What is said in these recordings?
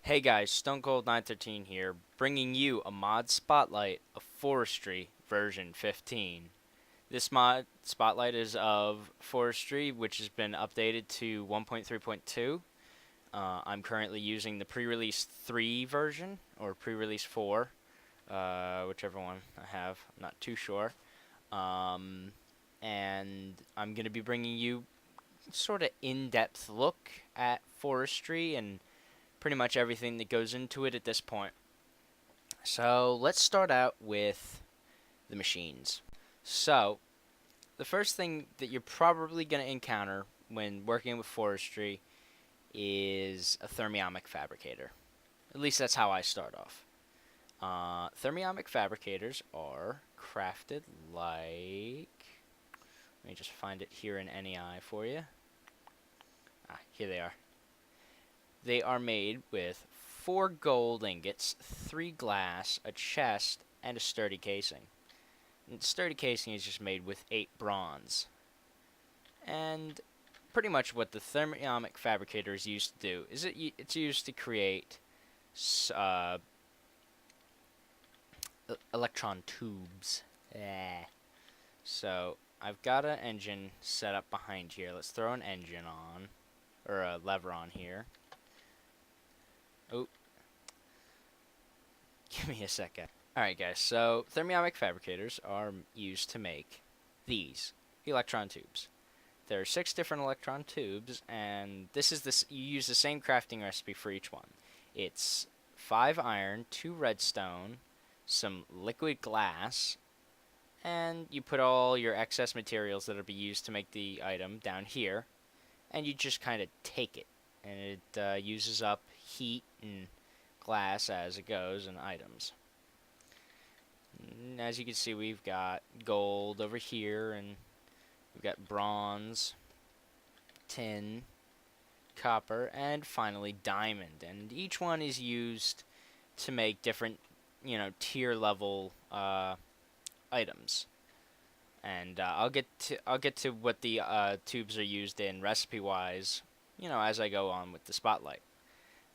Hey guys, Stone913 here, bringing you a mod spotlight of Forestry version 15. This mod spotlight is of Forestry, which has been updated to 1.3.2. I'm currently using the pre-release 3 version, or pre-release 4, whichever one I have, I'm not too sure. Um, and I'm going to be bringing you sort of in-depth look at Forestry and pretty much everything that goes into it at this point. So let's start out with the machines. So the first thing that you're probably going to encounter when working with forestry is a thermionic fabricator. At least that's how I start off. Thermionic fabricators are crafted like... Let me just find it here in NEI for you. Here they are. They are made with 4 gold ingots, 3 glass, a chest, and a sturdy casing. And the sturdy casing is just made with 8 bronze. And pretty much what the thermionic fabricator is used to do is it's used to create electron tubes. So I've got an engine set up behind here. Let's throw an engine on, or a lever on here. Oh, give me a second. Alright guys, so thermionic fabricators are used to make these electron tubes. There are 6 different electron tubes, and you use the same crafting recipe for each one. It's 5 iron, 2 redstone, some liquid glass, and you put all your excess materials that will be used to make the item down here, and you just kind of take it, and it uses up heat and glass as it goes and items. And as you can see, we've got gold over here, and we've got bronze, tin, copper, and finally diamond. And each one is used to make different, tier level items. And I'll get to what the tubes are used in recipe wise, as I go on with the spotlight.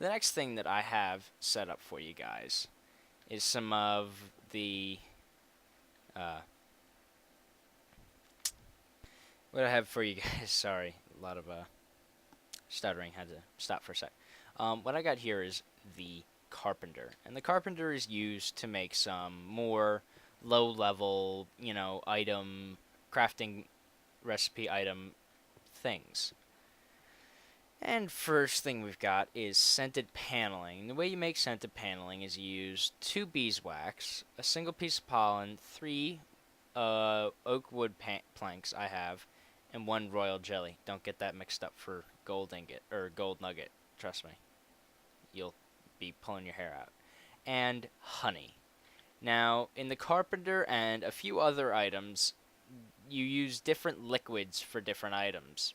The next thing that I have set up for you guys is some of the what I have for you guys. Sorry, a lot of stuttering. Had to stop for a sec. What I got here is the carpenter, and the carpenter is used to make some more low-level, item crafting recipe item things. And first thing we've got is scented paneling. The way you make scented paneling is you use 2 beeswax, a single piece of pollen, 3 oak wood planks I have, and 1 royal jelly. Don't get that mixed up for gold ingot or gold nugget. Trust me, you'll be pulling your hair out. And honey. Now, in the carpenter and a few other items, you use different liquids for different items.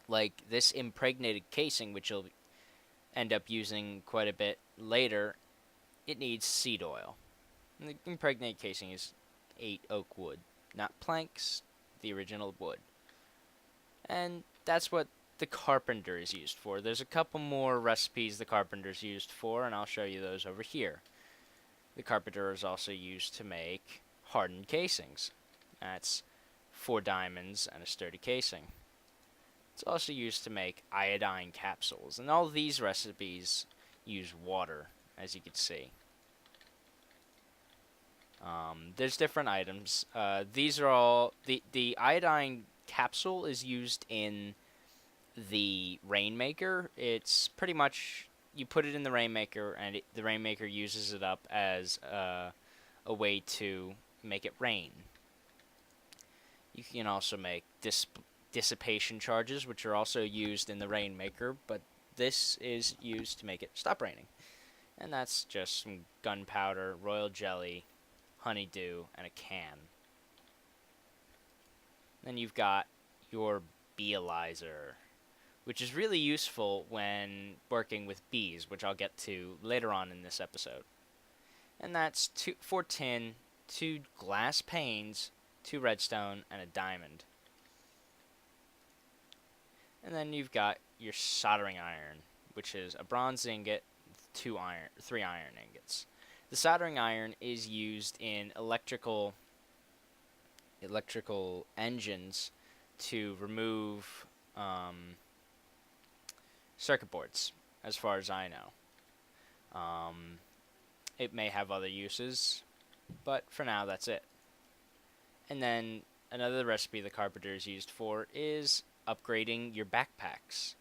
Like this impregnated casing, which you'll end up using quite a bit later, it needs seed oil. And the impregnated casing is 8 oak wood, not planks, the original wood. And that's what the carpenter is used for. There's a couple more recipes the carpenter's used for, and I'll show you those over here. The carpenter is also used to make hardened casings. That's 4 diamonds and a sturdy casing. It's also used to make iodine capsules, and all these recipes use water, as you can see. There's different items. These are all... The iodine capsule is used in the Rainmaker. It's pretty much... You put it in the Rainmaker, and the Rainmaker uses it up as a way to make it rain. You can also make dissipation charges, which are also used in the Rainmaker, but this is used to make it stop raining. And that's just some gunpowder, royal jelly, honeydew, and a can. Then you've got your beealizer, which is really useful when working with bees, which I'll get to later on in this episode. And that's 4 tin, 2 glass panes, 2 redstone, and a diamond. And then you've got your soldering iron, which is a bronze ingot, three iron ingots. The soldering iron is used in electrical engines to remove circuit boards, as far as I know. It may have other uses, but for now, that's it. And then another recipe the carpenter is used for is upgrading your backpacks.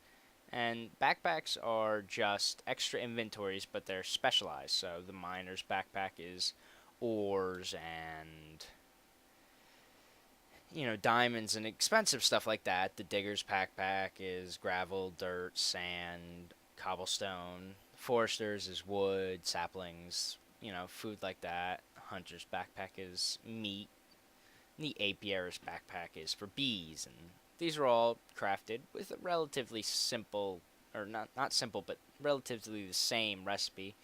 And backpacks are just extra inventories, but they're specialized. So the miner's backpack is ores and, diamonds and expensive stuff like that. The digger's backpack is gravel, dirt, sand, cobblestone. Forester's is wood, saplings, food like that. Hunter's backpack is meat. And the apiary's backpack is for bees, and these are all crafted with a relatively simple, or not simple, but relatively the same recipe.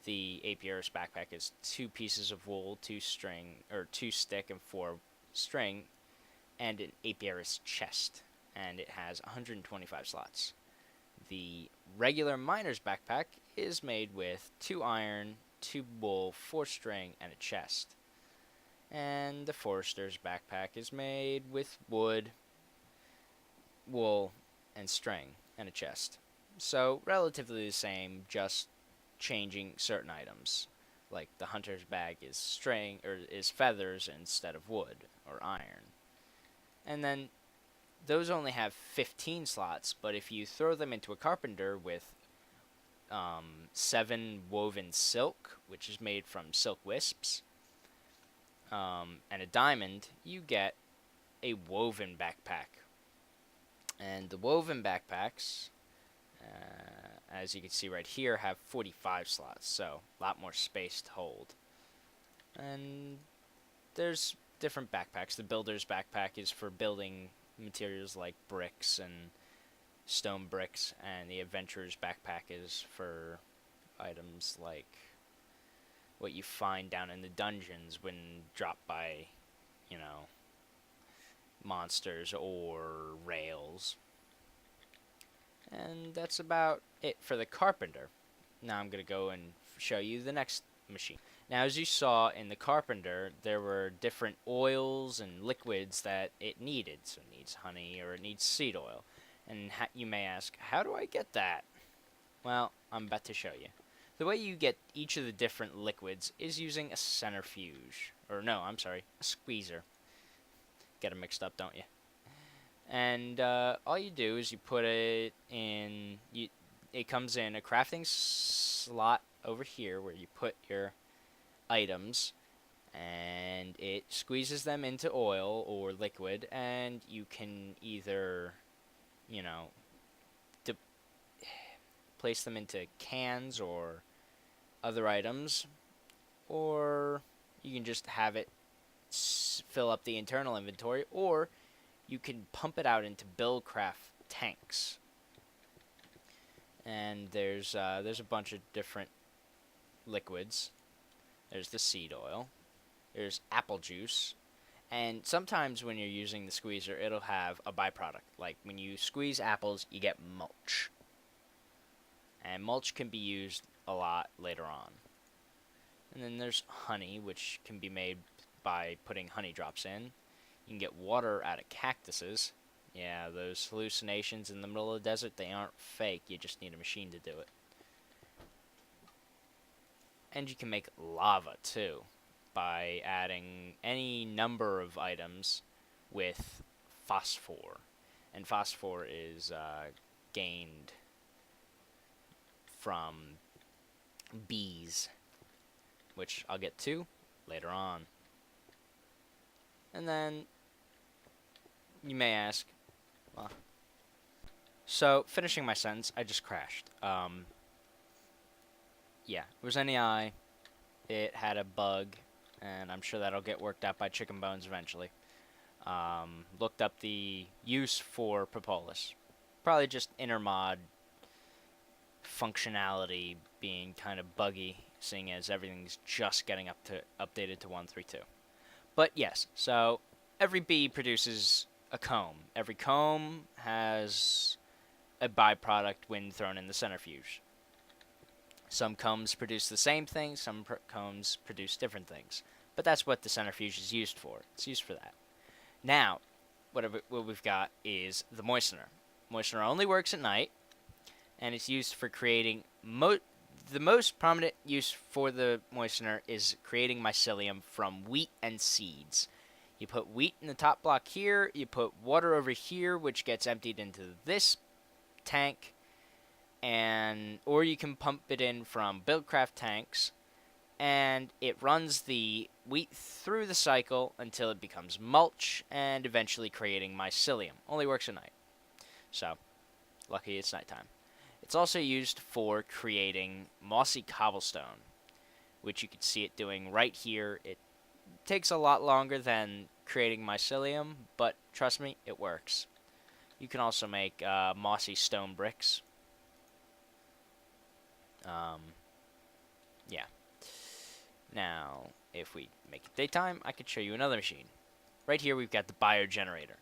The apiary's backpack is 2 pieces of wool, 2 stick, and 4 string, and an apiary's chest, and it has 125 slots. The regular miner's backpack is made with 2 iron, 2 wool, 4 string, and a chest. And the forester's backpack is made with wood, wool, and string, and a chest. So relatively the same, just changing certain items. Like the hunter's bag is string, or is feathers instead of wood or iron. And then those only have 15 slots, but if you throw them into a carpenter with 7 woven silk, which is made from silk wisps, and a diamond, you get a woven backpack. And the woven backpacks, as you can see right here, have 45 slots, so a lot more space to hold. And there's different backpacks. The builder's backpack is for building materials like bricks and stone bricks, and the adventurer's backpack is for items like what you find down in the dungeons when dropped by, monsters or rails. And that's about it for the carpenter. Now I'm going to go and show you the next machine. Now, as you saw in the carpenter, there were different oils and liquids that it needed. So it needs honey or it needs seed oil. And you may ask, how do I get that? Well, I'm about to show you. The way you get each of the different liquids is using a centrifuge. Or no, I'm sorry, a squeezer. Get them mixed up, don't you? And all you do is you put it in, it comes in a crafting slot over here where you put your items, and it squeezes them into oil or liquid, and you can either, place them into cans or other items, or you can just have it fill up the internal inventory, or you can pump it out into Buildcraft tanks. And there's a bunch of different liquids. There's the seed oil. There's apple juice. And sometimes when you're using the squeezer, it'll have a byproduct. Like when you squeeze apples, you get mulch. And mulch can be used a lot later on. And then there's honey, which can be made by putting honey drops in. You can get water out of cactuses. Yeah, those hallucinations in the middle of the desert, they aren't fake. You just need a machine to do it. And you can make lava, too, by adding any number of items with phosphor. And phosphor is gained from bees, which I'll get to later on. And then you may ask, well, so finishing my sentence, I just crashed. Yeah, it was NEI. It had a bug, and I'm sure that'll get worked out by Chicken Bones eventually. Looked up the use for Propolis. Probably just intermod functionality being kind of buggy, seeing as everything's just getting updated to 1.3.2. But yes, so every bee produces a comb. Every comb has a byproduct when thrown in the centrifuge. Some combs produce the same thing, some combs produce different things. But that's what the centrifuge is used for. It's used for that. Now, what we've got is the moistener. Moistener only works at night, and it's used for creating the most prominent use for the moistener is creating mycelium from wheat and seeds. You put wheat in the top block here, you put water over here, which gets emptied into this tank, or you can pump it in from Buildcraft tanks, and it runs the wheat through the cycle until it becomes mulch, and eventually creating mycelium. Only works at night. So, lucky it's nighttime. It's also used for creating mossy cobblestone, which you can see it doing right here. It takes a lot longer than creating mycelium, but trust me, it works. You can also make mossy stone bricks. Yeah. Now, if we make it daytime, I could show you another machine. Right here, we've got the biogenerator.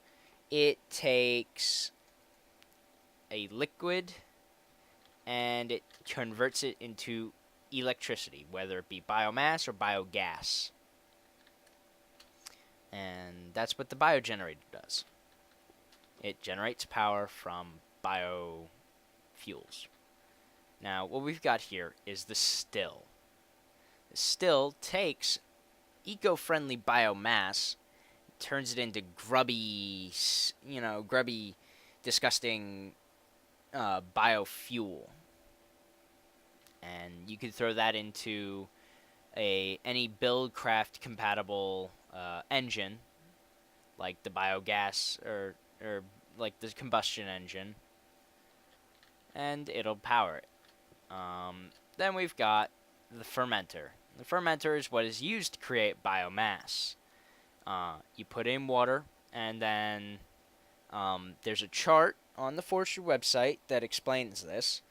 It takes a liquid and it converts it into electricity, whether it be biomass or biogas. And that's what the biogenerator does. It generates power from biofuels. Now, what we've got here is the still. The still takes eco-friendly biomass, turns it into grubby, disgusting biofuel. And you could throw that into any Buildcraft compatible engine, like the biogas or like the combustion engine, and it'll power it. Then we've got the fermenter. The fermenter is what is used to create biomass. You put in water, and then there's a chart on the Forestry website that explains this.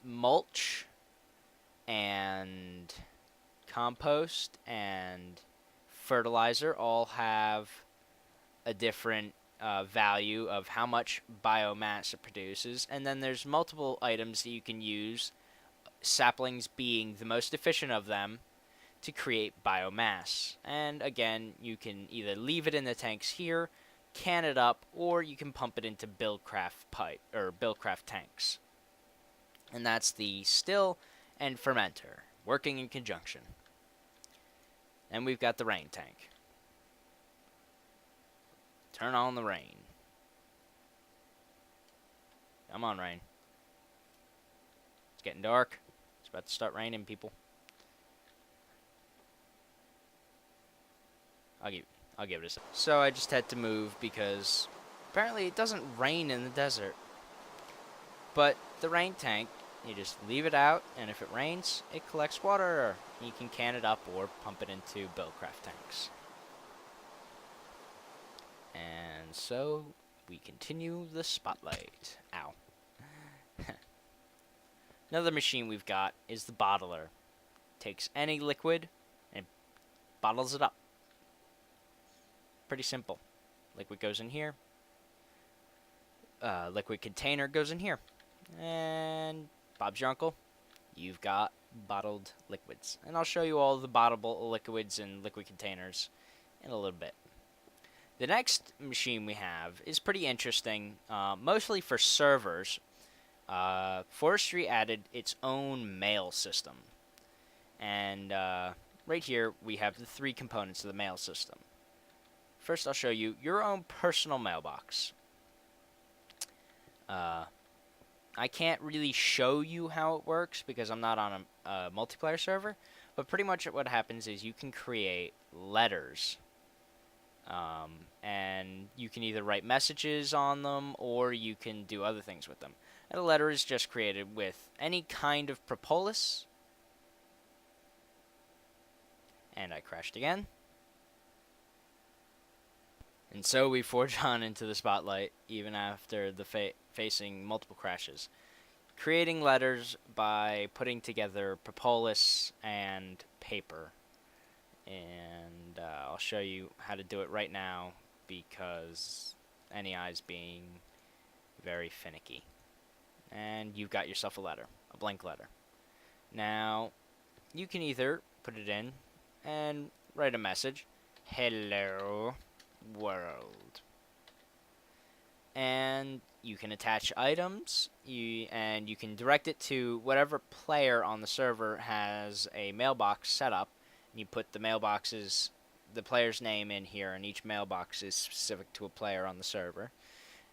Mulch and compost and fertilizer all have a different value of how much biomass it produces, and then there's multiple items that you can use, saplings being the most efficient of them, to create biomass. And again, you can either leave it in the tanks here, can it up, or you can pump it into Buildcraft tanks. And that's the still and fermenter working in conjunction. And we've got the rain tank. Turn on the rain. Come on, rain. It's getting dark. It's about to start raining, people. I'll give it a second. So I just had to move because apparently it doesn't rain in the desert. But the rain tank, you just leave it out, and if it rains, it collects water. You can can it up or pump it into Buildcraft tanks. And so we continue the spotlight. Ow. Another machine we've got is the bottler. Takes any liquid and bottles it up. Pretty simple. Liquid goes in here. Liquid container goes in here. And Bob's your uncle. You've got bottled liquids. And I'll show you all the bottleable liquids and liquid containers in a little bit. The next machine we have is pretty interesting, mostly for servers. Forestry added its own mail system. And right here we have the three components of the mail system. First, I'll show you your own personal mailbox. I can't really show you how it works because I'm not on a multiplayer server, but pretty much what happens is you can create letters. And you can either write messages on them or you can do other things with them. And a letter is just created with any kind of propolis. And I crashed again. And so we forge on into the spotlight, even after the facing multiple crashes. Creating letters by putting together propolis and paper. And I'll show you how to do it right now because NEI is being very finicky. And you've got yourself a letter, a blank letter. Now, you can either put it in and write a message, hello world. And you can attach items, and you can direct it to whatever player on the server has a mailbox set up. And you put the player's name in here, and each mailbox is specific to a player on the server.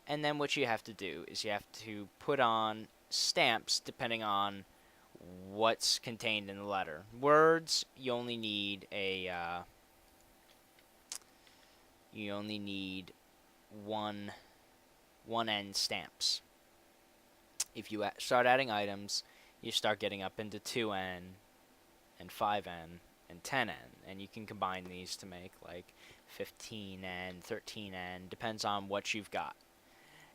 And then what you have to do is you have to put on stamps depending on what's contained in the letter. Words, you only need one end stamps. If you start adding items, you start getting up into 2N and 5N and 10N, and you can combine these to make like 15N, 13N, depends on what you've got.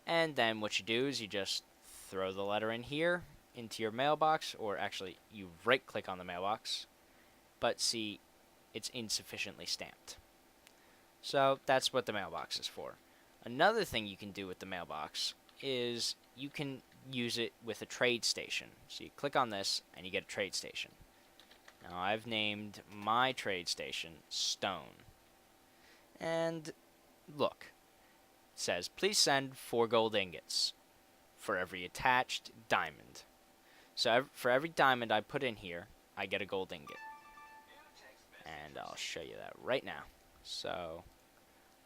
And then what you do is you just throw the letter in here into your mailbox, or actually you right click on the mailbox, but see, it's insufficiently stamped. So that's what the mailbox is for. Another thing you can do with the mailbox is you can use it with a trade station. So you click on this and you get a trade station. Now I've named my trade station Stone. And look, it says please send 4 gold ingots for every attached diamond. So for every diamond I put in here, I get a gold ingot. And I'll show you that right now. So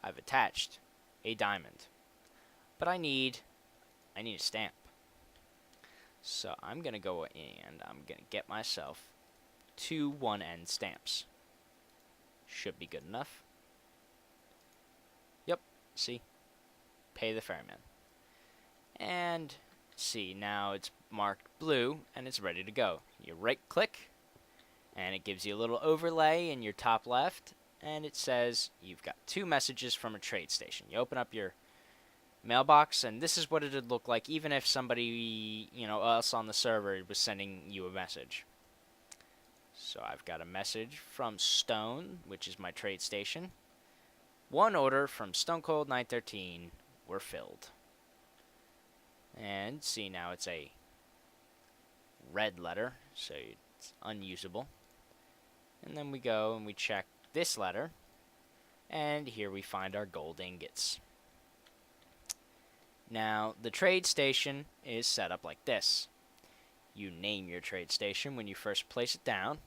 I've attached a diamond, but I need a stamp. So I'm gonna go and I'm gonna get myself 2 1N stamps. Should be good enough. Yep, see, pay the ferryman. And see, now it's marked blue and it's ready to go. You right click and it gives you a little overlay in your top left, and it says you've got 2 messages from a trade station. You open up your mailbox, and this is what it would look like even if somebody, us on the server was sending you a message. So I've got a message from Stone, which is my trade station. 1 order from Stone Cold 913 were filled. And see, now it's a red letter, so it's unusable. And then we go and we check this letter, and here we find our gold ingots. Now, the trade station is set up like this. You name your trade station when you first place it down,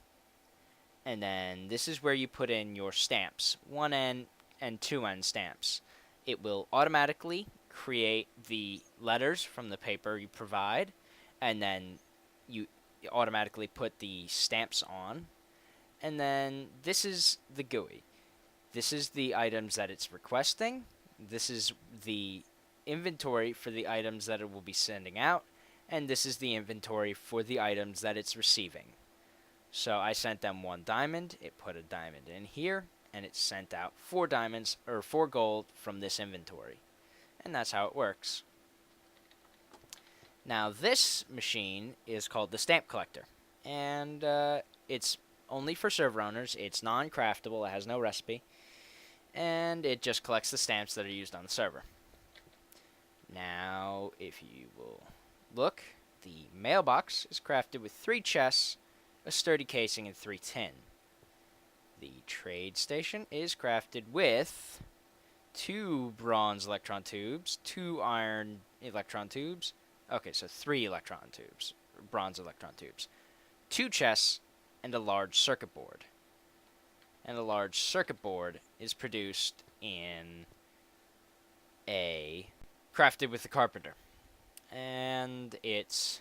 and then this is where you put in your stamps, 1N and 2N stamps. It will automatically create the letters from the paper you provide, and then you automatically put the stamps on. And then this is the GUI. This is the items that it's requesting. This is the inventory for the items that it will be sending out. And this is the inventory for the items that it's receiving. So I sent them 1 diamond. It put a diamond in here. And it sent out 4 diamonds, or 4 gold from this inventory. And that's how it works. Now this machine is called the stamp collector. And it's only for server owners. It's non-craftable. It has no recipe. And it just collects the stamps that are used on the server. Now, if you will look, the mailbox is crafted with 3 chests, a sturdy casing, and 3 tin. The trade station is crafted with 2 bronze electron tubes, 2 iron electron tubes. Okay, so 3 electron tubes, bronze electron tubes, 2 chests, and a large circuit board. And a large circuit board is produced in crafted with the carpenter. And it's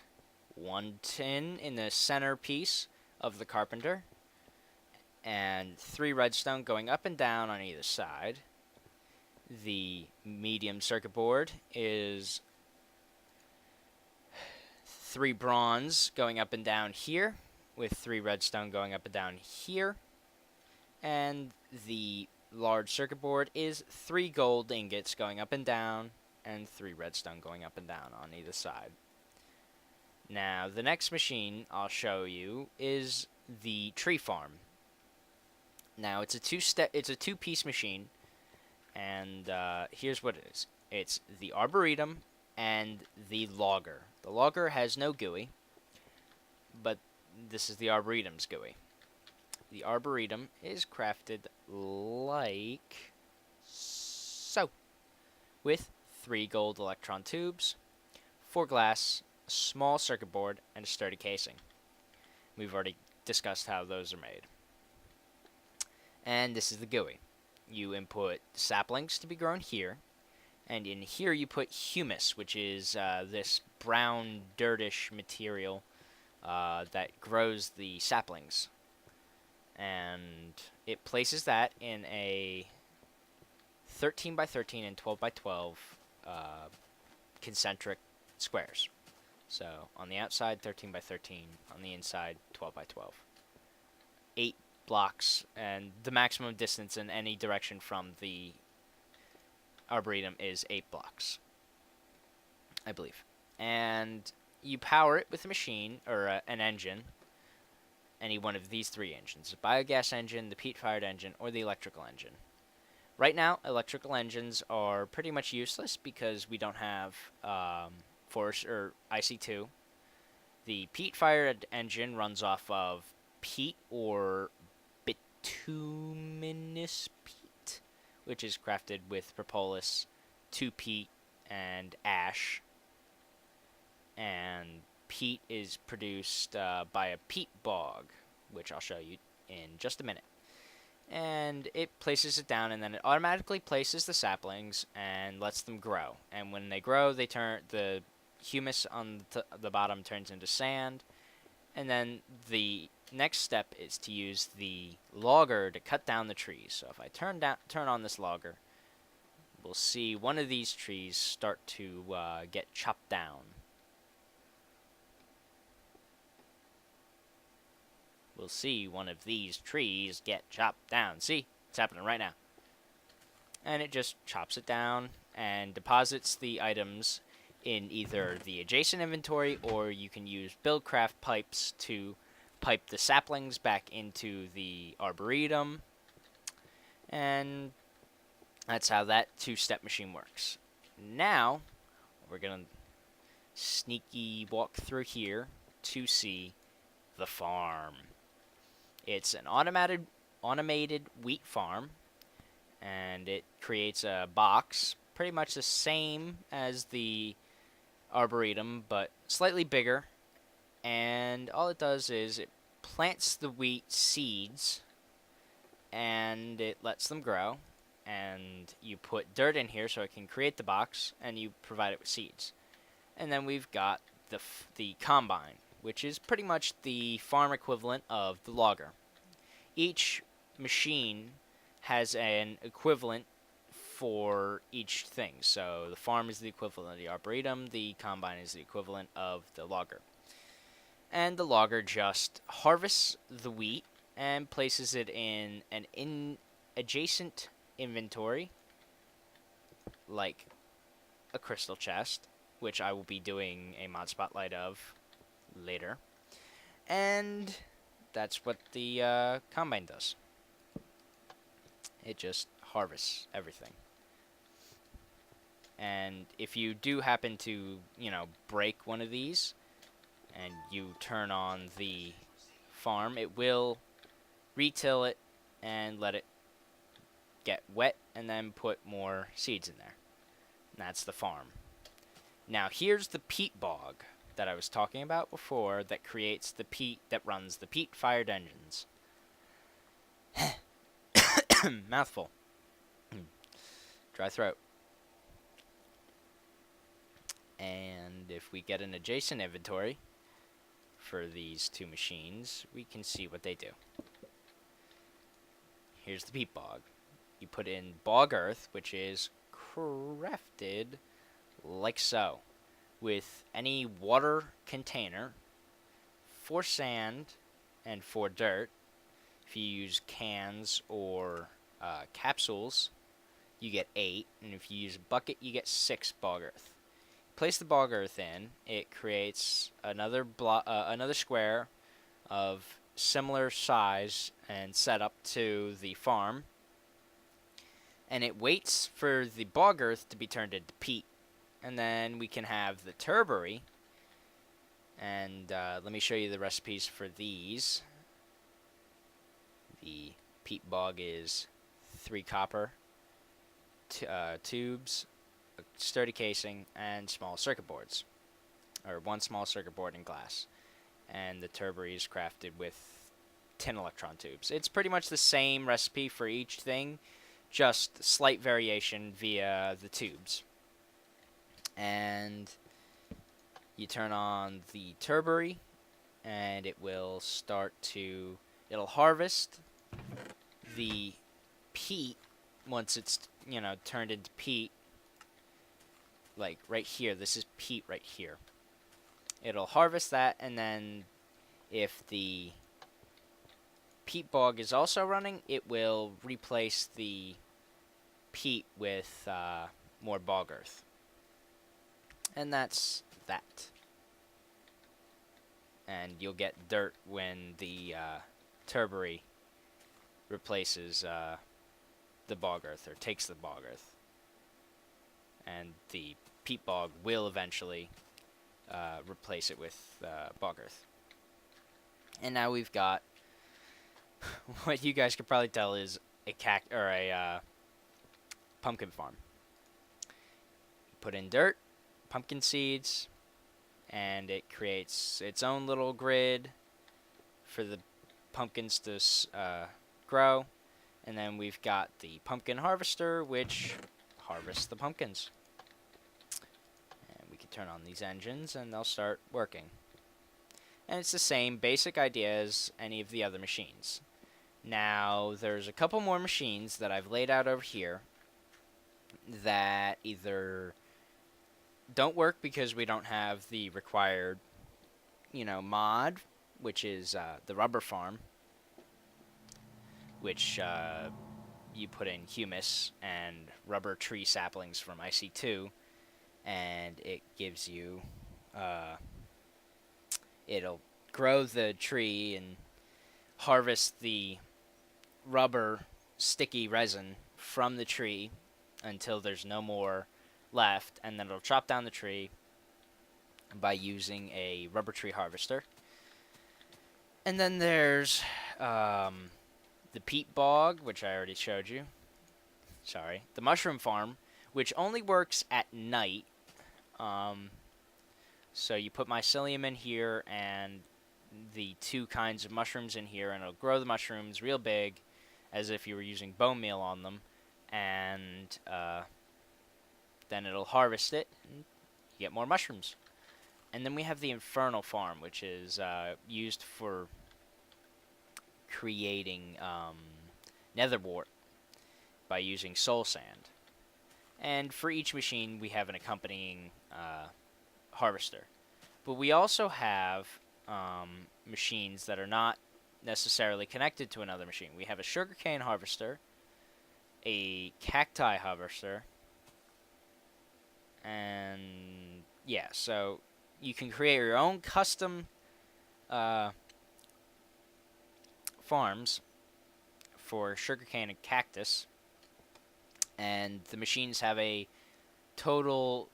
1 tin in the center piece of the carpenter, and 3 redstone going up and down on either side. The medium circuit board is 3 bronze going up and down here, with 3 redstone going up and down here. And the large circuit board is 3 gold ingots going up and down, and 3 redstone going up and down on either side. Now, the next machine I'll show you is the tree farm. Now, it's a 2-piece machine, and here's what it is. It's the arboretum and the logger. The logger has no GUI, but this is the arboretum's GUI. The arboretum is crafted like so, with 3 gold electron tubes, 4 glass, a small circuit board, and a sturdy casing. We've already discussed how those are made. And this is the GUI. You input saplings to be grown here, and in here you put humus, which is this brown dirtish material that grows the saplings. And it places that in a 13 by 13 and 12 by 12 concentric squares. So on the outside 13 by 13, on the inside 12 by 12. 8 blocks, and the maximum distance in any direction from the arboretum is 8 blocks, I believe. And you power it with a machine, or an engine, any one of these 3 engines: the biogas engine, the peat-fired engine, or the electrical engine. Right now, electrical engines are pretty much useless because we don't have Forest or IC2. The peat-fired engine runs off of peat or bituminous peat, which is crafted with propolis, 2 peat, and ash. And peat is produced by a peat bog, which I'll show you in just a minute. And it places it down, and then it automatically places the saplings and lets them grow. And when they grow, they turn the humus on the bottom turns into sand. And then the next step is to use the logger to cut down the trees. So if I turn on this logger, we'll see one of these trees start to get chopped down. We'll see one of these trees get chopped down. See? It's happening right now. And it just chops it down and deposits the items in either the adjacent inventory, or you can use Buildcraft pipes to pipe the saplings back into the arboretum. And that's how that 2-step machine works. Now, we're going to sneaky walk through here to see the farm. It's an automated wheat farm, and it creates a box pretty much the same as the arboretum, but slightly bigger. And all it does is it plants the wheat seeds, and it lets them grow. And you put dirt in here so it can create the box, and you provide it with seeds. And then we've got the combine, which is pretty much the farm equivalent of the logger. Each machine has an equivalent for each thing. So the farm is the equivalent of the arboretum, the combine is the equivalent of the logger. And the logger just harvests the wheat and places it in an adjacent inventory, like a crystal chest, which I will be doing a mod spotlight of later. And that's what the combine does. It just harvests everything. And if you do happen to, break one of these and you turn on the farm, it will retill it and let it get wet and then put more seeds in there. And that's the farm. Now here's the peat bog that I was talking about before that creates the peat that runs the peat-fired engines. Mouthful. Dry throat. And if we get an adjacent inventory for these 2 machines, we can see what they do. Here's the peat bog. You put in bog earth, which is crafted like so, with any water container, 4 sand, and 4 dirt. If you use cans or capsules, you get 8, and if you use a bucket, you get 6 bog earth. Place the bog earth in, it creates another square of similar size and setup to the farm, and it waits for the bog earth to be turned into peat. And then we can have the turbary And let me show you the recipes for these. The peat bog is 3 copper tubes, a sturdy casing, and small circuit boards, or 1 small circuit board in glass. And the turbary is crafted with tin electron tubes. It's pretty much the same recipe for each thing, just slight variation via the tubes. And you turn on the turbary, and it will it'll harvest the peat once it's, turned into peat. Like right here, this is peat right here. It'll harvest that, and then if the peat bog is also running, it will replace the peat with more bog earth. And that's that. And you'll get dirt when the turbary replaces the bog earth, or takes the bog earth. And the peat bog will eventually replace it with bog earth. And now we've got what you guys could probably tell is a pumpkin farm. Put in dirt, pumpkin seeds, and it creates its own little grid for the pumpkins to grow. And then we've got the pumpkin harvester, which harvests the pumpkins. And we can turn on these engines, and they'll start working. And it's the same basic idea as any of the other machines. Now, there's a couple more machines that I've laid out over here that either don't work because we don't have the required, mod, which is the rubber farm, which you put in humus and rubber tree saplings from IC2, and it gives you, it'll grow the tree and harvest the rubber sticky resin from the tree until there's no more left, and then it'll chop down the tree by using a rubber tree harvester. And then there's the peat bog, which I already showed you. Sorry. The mushroom farm, which only works at night. So you put mycelium in here and the 2 kinds of mushrooms in here, and it'll grow the mushrooms real big, as if you were using bone meal on them. And then it'll harvest it, and you get more mushrooms. And then we have the infernal farm, which is used for creating nether wart by using soul sand. And for each machine, we have an accompanying harvester. But we also have machines that are not necessarily connected to another machine. We have a sugarcane harvester, a cacti harvester, and yeah, so you can create your own custom farms for sugarcane and cactus, and the machines have a total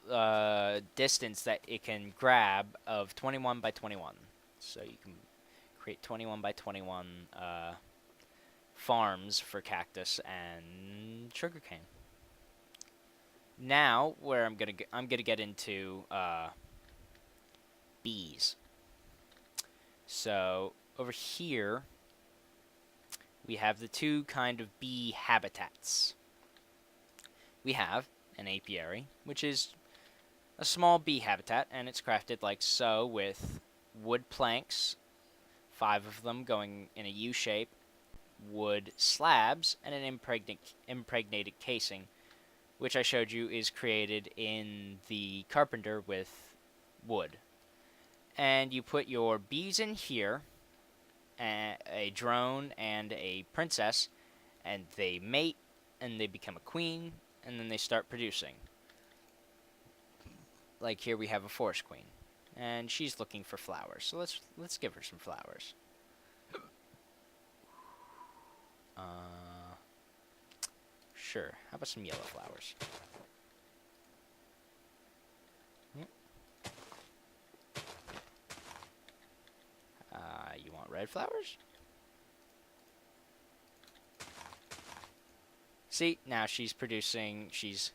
distance that it can grab of 21 by 21. So you can create 21 by 21 farms for cactus and sugarcane. Now, where I'm gonna get into bees. So over here, we have the 2 kind of bee habitats. We have an apiary, which is a small bee habitat, and it's crafted like so, with wood planks, 5 of them going in a U shape, wood slabs, and an impregnated casing, which I showed you is created in the carpenter with wood. And you put your bees in here, a drone and a princess, and they mate, and they become a queen, and then they start producing. Like here we have a forest queen, and she's looking for flowers. So let's give her some flowers. Sure. How about some yellow flowers? red flowers? See, now she's producing, she's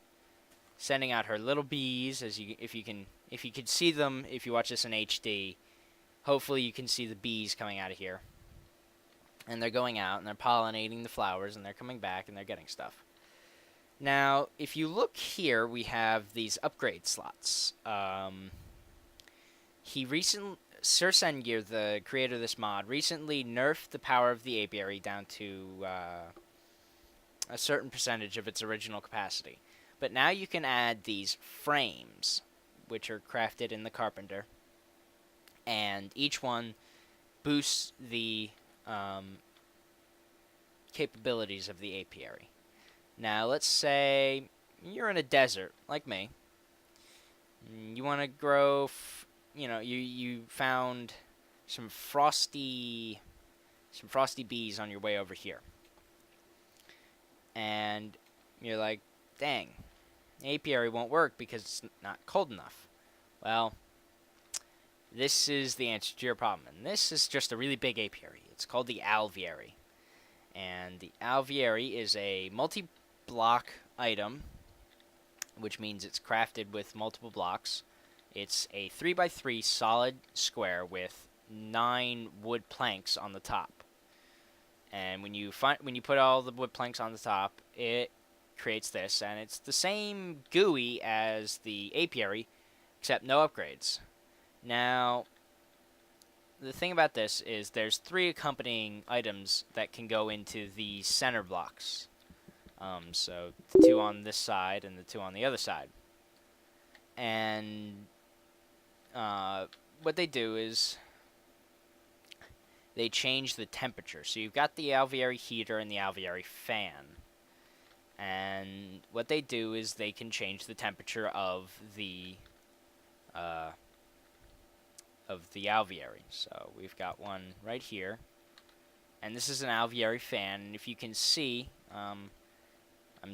sending out her little bees. If you can see them, if you watch this in HD, hopefully you can see the bees coming out of here. And they're going out and they're pollinating the flowers and they're coming back and they're getting stuff. Now, if you look here, we have these upgrade slots. Sir Sengir, the creator of this mod, recently nerfed the power of the apiary down to a certain percentage of its original capacity. But now you can add these frames, which are crafted in the carpenter, and each one boosts the capabilities of the apiary. Now, let's say you're in a desert, like me. You want to grow, you found some frosty bees on your way over here. And you're like, dang, the apiary won't work because it's not cold enough. Well, this is the answer to your problem. And this is just a really big apiary. It's called the alviary. And the alviary is a multi-block item, which means it's crafted with multiple blocks. It's a 3x3 solid square with 9 wood planks on the top. And when you put all the wood planks on the top, it creates this, and it's the same GUI as the apiary, except no upgrades. Now, the thing about this is there's 3 accompanying items that can go into the center blocks. So the 2 on this side and the 2 on the other side. And what they do is they change the temperature. So you've got the alveary heater and the alveary fan. And what they do is they can change the temperature of the alveary. So we've got one right here. And this is an alveary fan. And if you can see, I'm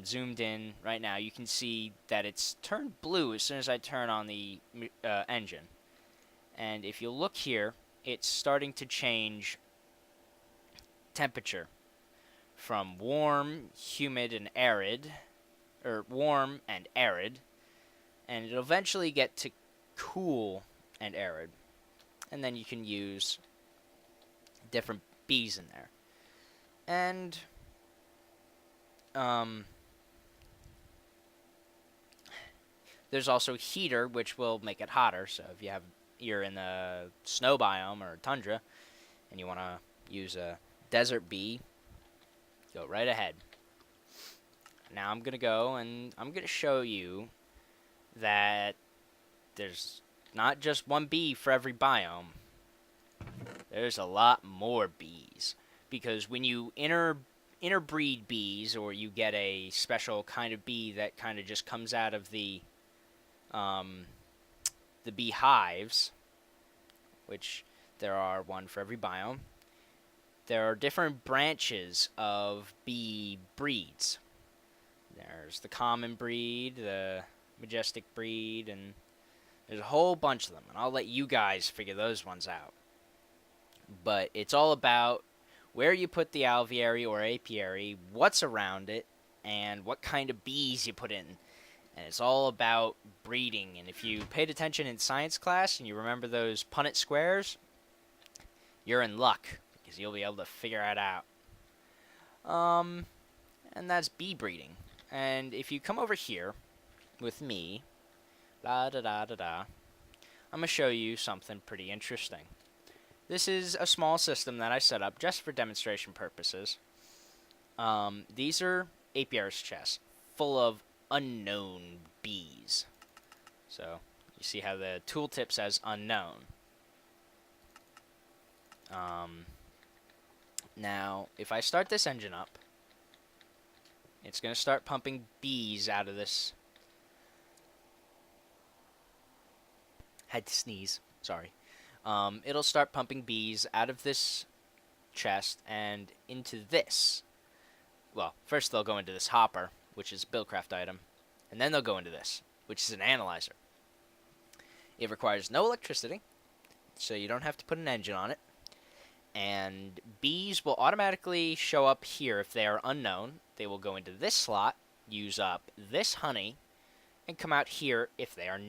zoomed in right now. You can see that it's turned blue as soon as I turn on the engine. And if you look here, it's starting to change temperature from warm, humid, and arid, or warm and arid, and it'll eventually get to cool and arid. And then you can use different bees in there. And there's also heater, which will make it hotter. So if you're in the snow biome or tundra, and you want to use a desert bee, go right ahead. Now I'm going to go and I'm going to show you that there's not just one bee for every biome. There's a lot more bees. Because when you interbreed bees, or you get a special kind of bee that kind of just comes out of the bee hives, which there are one for every biome, there are different branches of bee breeds. There's the common breed, the majestic breed, and there's a whole bunch of them, and I'll let you guys figure those ones out. But it's all about where you put the alveary or apiary, what's around it, and what kind of bees you put in. And it's all about breeding. And if you paid attention in science class and you remember those Punnett squares, you're in luck, because you'll be able to figure it out. And that's bee breeding. And if you come over here with me, I'm going to show you something pretty interesting. This is a small system that I set up just for demonstration purposes. These are apiarist chests full of unknown bees. So you see how the tooltip says unknown. Now, if I start this engine up, it's going to start pumping bees out of this. Had to sneeze. Sorry. It'll start pumping bees out of this chest and into this. Well, first they'll go into this hopper, which is a buildcraft item, and then they'll go into this, which is an analyzer. It requires no electricity, so you don't have to put an engine on it, And bees will automatically show up here if they are unknown. They will go into this slot, use up this honey, and come out here if they are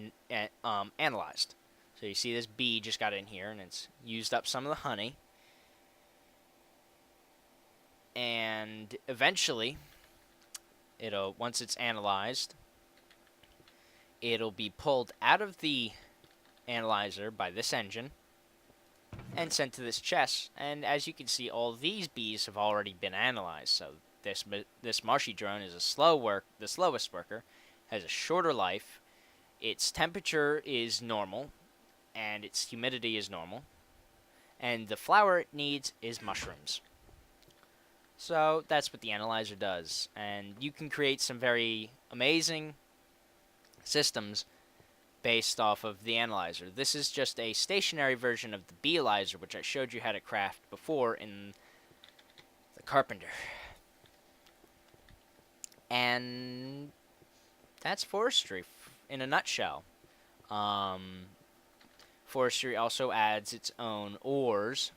analyzed. So you see this bee just got in here and it's used up some of the honey. And eventually, once it's analyzed, it'll be pulled out of the analyzer by this engine and sent to this chest. And as you can see, all these bees have already been analyzed. So this marshy drone is the slowest worker, has a shorter life. Its temperature is normal, and its humidity is normal. And the flower it needs is mushrooms. So that's what the analyzer does. And you can create some very amazing systems based off of the analyzer. This is just a stationary version of the beealyzer, which I showed you how to craft before in the carpenter. And that's forestry in a nutshell. Forestry also adds its own ores,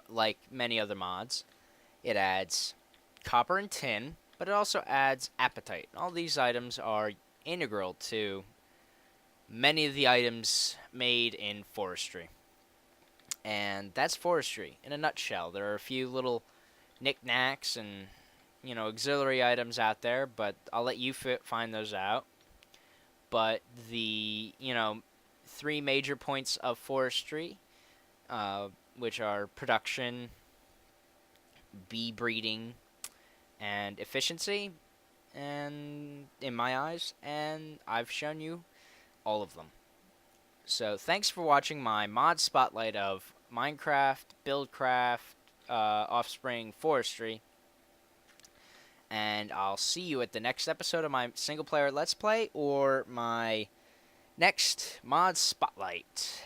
like many other mods. It adds copper and tin, but it also adds apatite. All these items are integral to many of the items made in forestry. And that's forestry in a nutshell. There are a few little knickknacks and auxiliary items out there, but I'll let you find those out. But the three major points of forestry, which are production, bee breeding, and efficiency, and in my eyes, and I've shown you all of them. So thanks for watching my mod spotlight of Minecraft, Buildcraft, Offspring, Forestry, and I'll see you at the next episode of my single player Let's Play or my next mod spotlight.